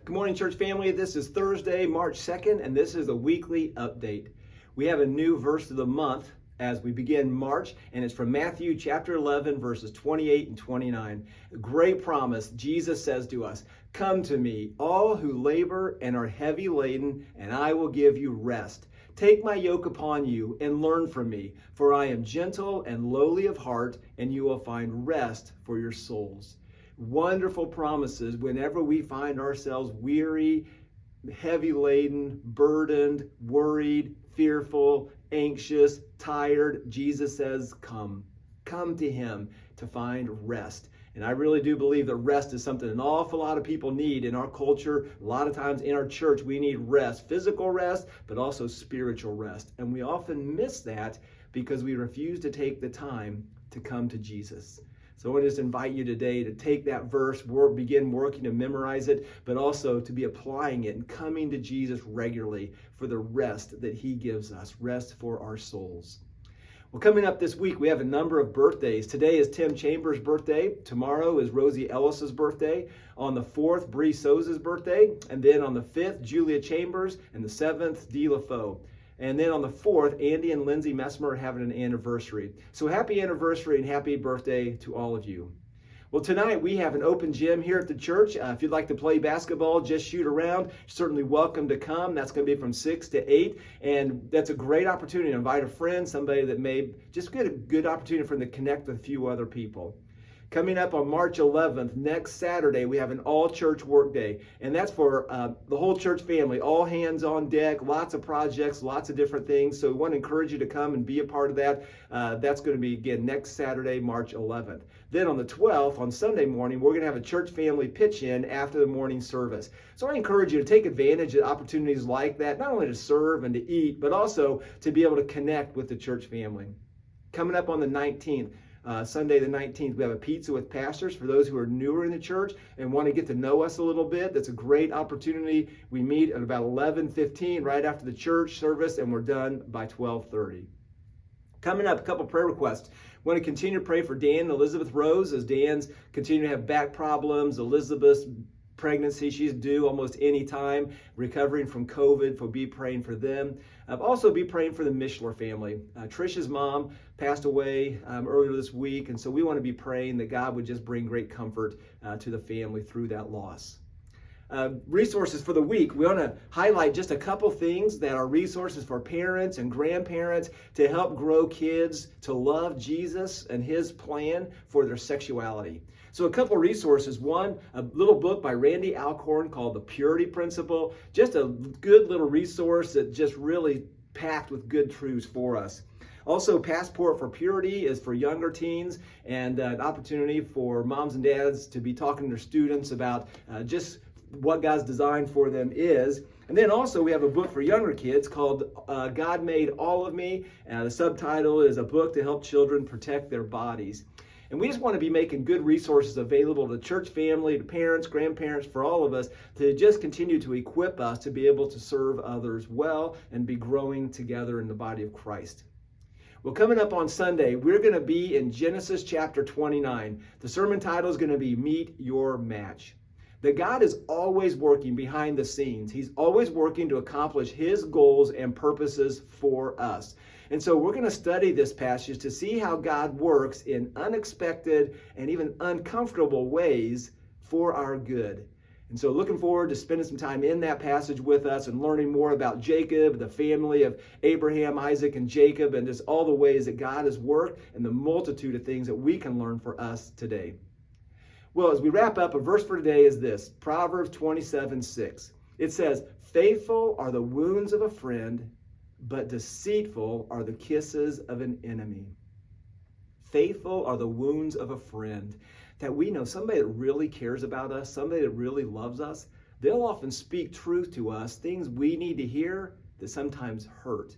Good morning, church family. This is Thursday, March 2nd, and this is a weekly update. We have a new verse of the month as we begin March, and it's from Matthew chapter 11, verses 28 and 29. A great promise. Jesus says to us, "Come to me, all who labor and are heavy laden, and I will give you rest. Take my yoke upon you and learn from me, for I am gentle and lowly of heart, and you will find rest for your souls." Wonderful promises whenever we find ourselves weary, heavy laden, burdened, worried, fearful, anxious, tired. Jesus says, come to him to find rest. And I really do believe that rest is something an awful lot of people need in our culture. A lot of times in our church, we need rest, physical rest, but also spiritual rest. And we often miss that because we refuse to take the time to come to Jesus. So I want to just invite you today to take that verse, begin working to memorize it, but also to be applying it and coming to Jesus regularly for the rest that he gives us, rest for our souls. Well, coming up this week, we have a number of birthdays. Today is Tim Chambers' birthday. Tomorrow is Rosie Ellis's birthday. On the 4th, Bree Souza's birthday. And then on the 5th, Julia Chambers. And the 7th, Dee LaFoe. And then on the 4th, Andy and Lindsay Messmer are having an anniversary. So happy anniversary and happy birthday to all of you. Well, tonight we have an open gym here at the church. If you'd like to play basketball, just shoot around. You're certainly welcome to come. That's going to be from 6 to 8. And that's a great opportunity to invite a friend, somebody that may just get a good opportunity for them to connect with a few other people. Coming up on March 11th, next Saturday, we have an all-church work day. And that's for the whole church family, all hands on deck, lots of projects, lots of different things. So we want to encourage you to come and be a part of that. That's going to be, again, next Saturday, March 11th. Then on the 12th, on Sunday morning, we're going to have a church family pitch-in after the morning service. So I encourage you to take advantage of opportunities like that, not only to serve and to eat, but also to be able to connect with the church family. Coming up on the 19th, Sunday the 19th, we have a pizza with pastors for those who are newer in the church and want to get to know us a little bit. That's a great opportunity. We meet at about 11:15 right after the church service, and we're done by 12:30. Coming up, a couple prayer requests. We want to continue to pray for Dan and Elizabeth Rose as Dan's continue to have back problems. Elizabeth's pregnancy, she's due almost any time, recovering from COVID, so be praying for them. Also be praying for the Mishler family. Trisha's mom passed away earlier this week, and so we want to be praying that God would just bring great comfort to the family through that loss. Resources for the week. We want to highlight just a couple things that are resources for parents and grandparents to help grow kids to love Jesus and his plan for their sexuality. So a couple of resources. One, a little book by Randy Alcorn called The Purity Principle. Just a good little resource that just really packed with good truths for us. Also, Passport for Purity is for younger teens and an opportunity for moms and dads to be talking to their students about just what God's design for them is. And then also we have a book for younger kids called God Made All of Me. The subtitle is A Book to Help Children Protect Their Bodies. And we just want to be making good resources available to the church family, to parents, grandparents, for all of us to just continue to equip us to be able to serve others well and be growing together in the body of Christ. Well, coming up on Sunday, we're going to be in Genesis chapter 29. The sermon title is going to be Meet Your Match. That God is always working behind the scenes. He's always working to accomplish his goals and purposes for us. And so we're going to study this passage to see how God works in unexpected and even uncomfortable ways for our good. And so looking forward to spending some time in that passage with us and learning more about Jacob, the family of Abraham, Isaac, and Jacob, and just all the ways that God has worked and the multitude of things that we can learn for us today. Well, as we wrap up, a verse for today is this, Proverbs 27:6. It says, "Faithful are the wounds of a friend, but deceitful are the kisses of an enemy." Faithful are the wounds of a friend. That we know somebody that really cares about us, somebody that really loves us, they'll often speak truth to us, things we need to hear that sometimes hurt.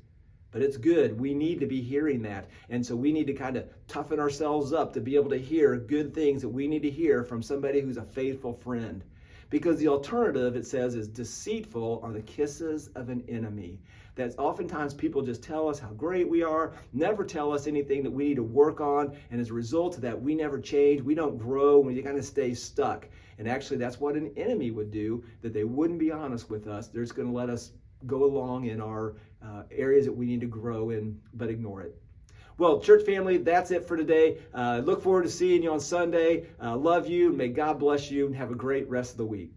But it's good. We need to be hearing that. And so we need to kind of toughen ourselves up to be able to hear good things that we need to hear from somebody who's a faithful friend. Because the alternative, it says, is deceitful are the kisses of an enemy. That oftentimes people just tell us how great we are, never tell us anything that we need to work on, and as a result of that, we never change, we don't grow, we kind of stay stuck. And actually, that's what an enemy would do, that they wouldn't be honest with us. They're just going to let us go along in our areas that we need to grow in, but ignore it. Well, church family, that's it for today. Look forward to seeing you on Sunday. Love you. May God bless you, and have a great rest of the week.